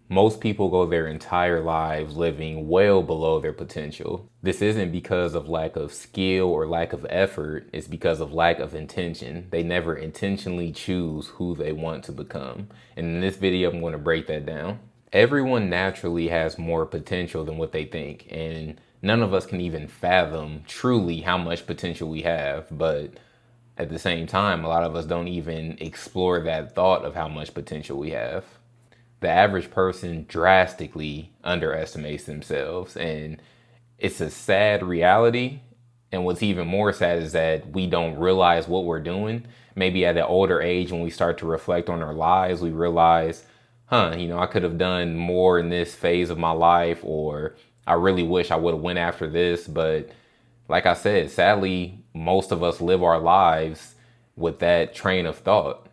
Most people go their entire lives living well below their potential. This isn't because of lack of skill or lack of effort, it's because of lack of intention. They never intentionally choose who they want to become. And in this video, I'm going to break that down. Everyone naturally has more potential than what they think, and none of us can even fathom truly how much potential we have. But at the same time, a lot of us don't even explore that thought of how much potential we have. The average person drastically underestimates themselves, and it's a sad reality. And what's even more sad is that we don't realize what we're doing. Maybe at an older age, when we start to reflect on our lives, we realize, I could have done more in this phase of my life, or I really wish I would have went after this. But like I said, sadly, most of us live our lives with that train of thought.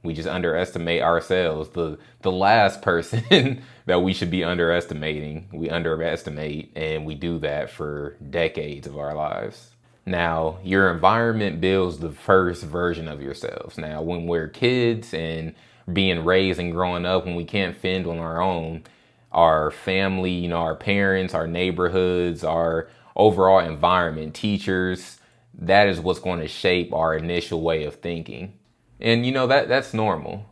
We just underestimate ourselves. The last person that we should be underestimating, we underestimate, and we do that for decades of our lives. Now, your environment builds the first version of yourselves. Now, when we're kids and being raised and growing up, when we can't fend on our own, our family, our parents, our neighborhoods, our overall environment, teachers, that is what's going to shape our initial way of thinking. And that's normal.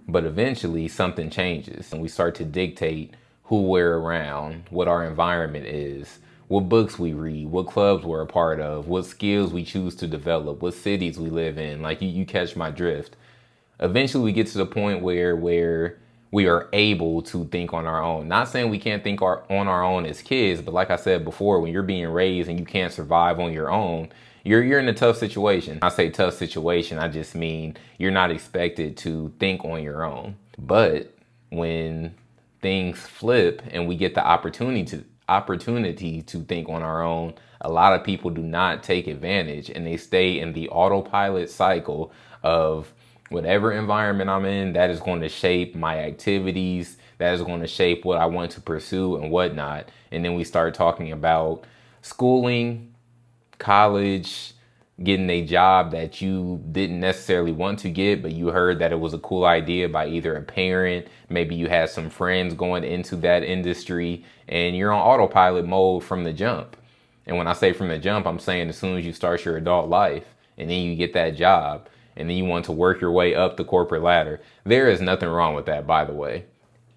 But eventually something changes and we start to dictate who we're around, what our environment is, what books we read, what clubs we're a part of, what skills we choose to develop, what cities we live in. Like you catch my drift. Eventually we get to the point where we are able to think on our own. Not saying we can't think on our own as kids, but like I said before, when you're being raised and you can't survive on your own, you're in a tough situation. I say tough situation, I just mean you're not expected to think on your own. But when things flip and we get the opportunity to think on our own, a lot of people do not take advantage and they stay in the autopilot cycle of whatever environment I'm in, that is going to shape my activities, that is going to shape what I want to pursue and whatnot. And then we start talking about schooling, college, getting a job that you didn't necessarily want to get, but you heard that it was a cool idea by either a parent, maybe you had some friends going into that industry, and you're on autopilot mode from the jump. And when I say from the jump, I'm saying as soon as you start your adult life and then you get that job and then you want to work your way up the corporate ladder. There is nothing wrong with that, by the way.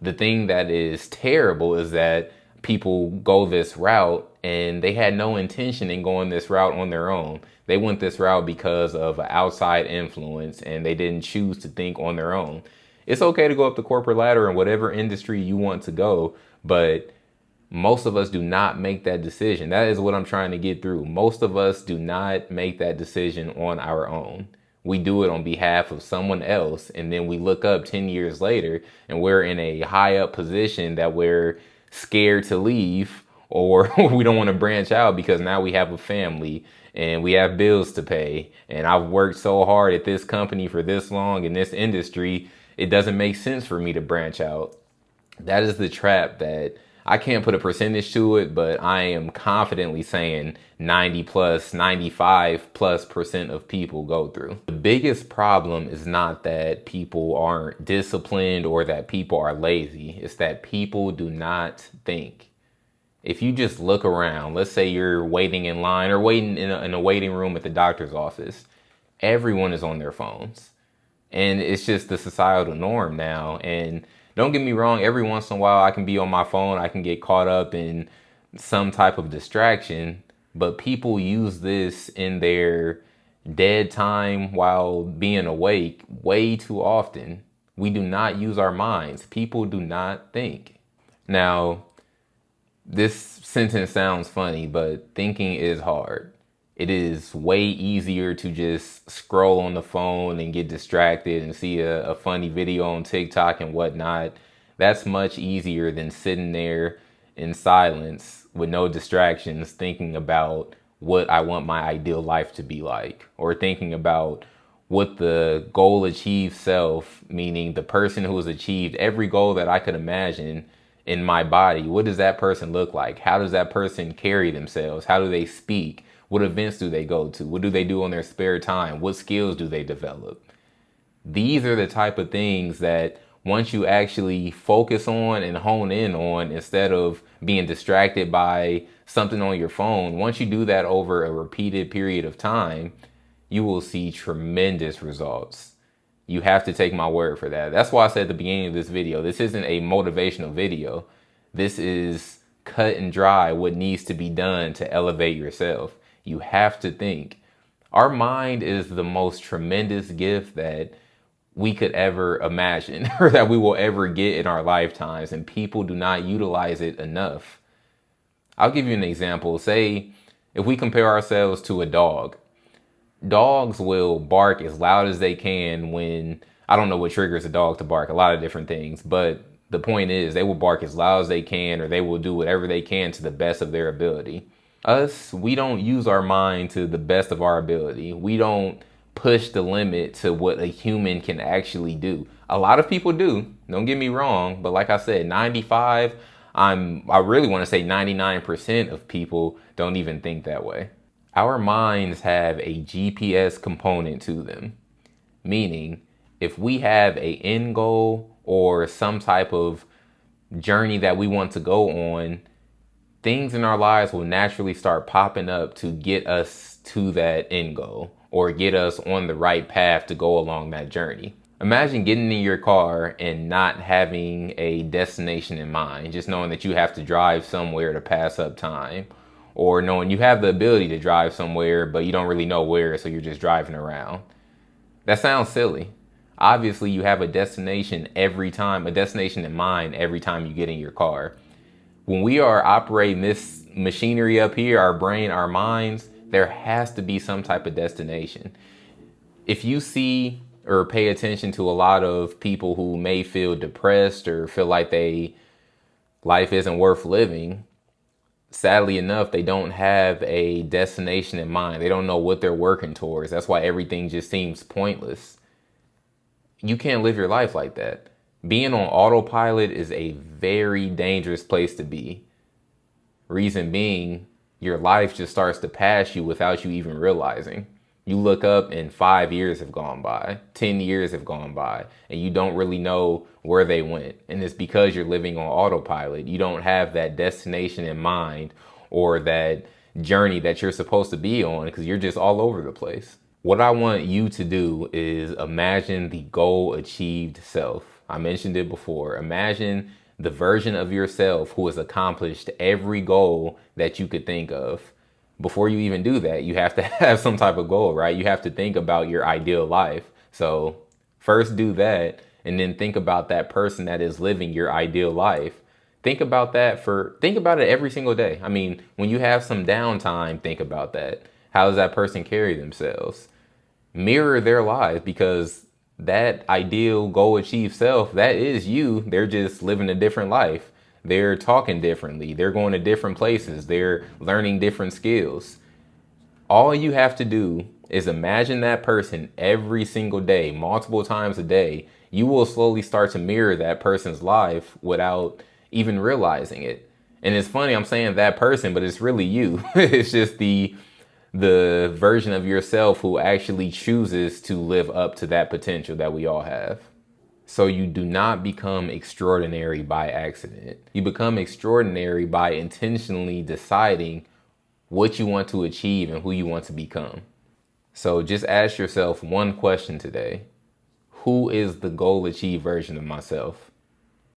The thing that is terrible is that people go this route and they had no intention in going this route on their own. They went this route because of an outside influence and they didn't choose to think on their own. It's okay to go up the corporate ladder in whatever industry you want to go, but most of us do not make that decision. That is what I'm trying to get through. Most of us do not make that decision on our own. We do it on behalf of someone else, and then we look up 10 years later and we're in a high up position that we're scared to leave, or we don't want to branch out because now we have a family and we have bills to pay. And I've worked so hard at this company for this long in this industry, it doesn't make sense for me to branch out. That is the trap that I can't put a percentage to it, but I am confidently saying 90 plus, 95 plus percent of people go through. The biggest problem is not that people aren't disciplined or that people are lazy. It's that people do not think. If you just look around, let's say you're waiting in line or waiting in a waiting room at the doctor's office, everyone is on their phones. And it's just the societal norm now. And don't get me wrong, every once in a while I can be on my phone, I can get caught up in some type of distraction, but people use this in their dead time while being awake way too often. We do not use our minds. People do not think. Now, this sentence sounds funny, but thinking is hard. It is way easier to just scroll on the phone and get distracted and see a funny video on TikTok and whatnot. That's much easier than sitting there in silence with no distractions thinking about what I want my ideal life to be like, or thinking about what the goal achieved self, meaning the person who has achieved every goal that I could imagine in my body. What does that person look like? How does that person carry themselves? How do they speak? What events do they go to? What do they do on their spare time? What skills do they develop? These are the type of things that once you actually focus on and hone in on, instead of being distracted by something on your phone, once you do that over a repeated period of time, you will see tremendous results. You have to take my word for that. That's why I said at the beginning of this video, this isn't a motivational video. This is cut and dry what needs to be done to elevate yourself. You have to think. Our mind is the most tremendous gift that we could ever imagine or that we will ever get in our lifetimes, and people do not utilize it enough. I'll give you an example. Say if we compare ourselves to a dog. Dogs will bark as loud as they can when, I don't know what triggers a dog to bark, a lot of different things, but the point is they will bark as loud as they can, or they will do whatever they can to the best of their ability. Us, we don't use our mind to the best of our ability. We don't push the limit to what a human can actually do. A lot of people do, don't get me wrong, but like I said, 95, I really want to say 99% of people don't even think that way. Our minds have a GPS component to them, meaning if we have an end goal or some type of journey that we want to go on, things in our lives will naturally start popping up to get us to that end goal or get us on the right path to go along that journey. Imagine getting in your car and not having a destination in mind, just knowing that you have to drive somewhere to pass up time, or knowing you have the ability to drive somewhere, but you don't really know where, so you're just driving around. That sounds silly. Obviously, you have a destination every time, a destination in mind every time you get in your car. When we are operating this machinery up here, our brain, our minds, there has to be some type of destination. If you see or pay attention to a lot of people who may feel depressed or feel like life isn't worth living, sadly enough, they don't have a destination in mind. They don't know what they're working towards. That's why everything just seems pointless. You can't live your life like that. Being on autopilot is a very dangerous place to be. Reason being, your life just starts to pass you without you even realizing. You look up and 5 years have gone by, 10 years have gone by, and you don't really know where they went. And it's because you're living on autopilot. You don't have that destination in mind or that journey that you're supposed to be on, because you're just all over the place. What I want you to do is imagine the goal achieved self. I mentioned it before. Imagine the version of yourself who has accomplished every goal that you could think of. Before you even do that, you have to have some type of goal, right? You have to think about your ideal life. So first do that, and then think about that person that is living your ideal life. Think about it every single day. I mean, when you have some downtime, think about that. How does that person carry themselves? Mirror their lives, because that ideal goal achieved self, that is you. They're just living a different life. They're talking differently. They're going to different places. They're learning different skills. All you have to do is imagine that person every single day, multiple times a day. You will slowly start to mirror that person's life without even realizing it. And it's funny, I'm saying that person, but it's really you. It's just the version of yourself who actually chooses to live up to that potential that we all have. So you do not become extraordinary by accident. You become extraordinary by intentionally deciding what you want to achieve and who you want to become. So just ask yourself one question today. Who is the goal achieved version of myself?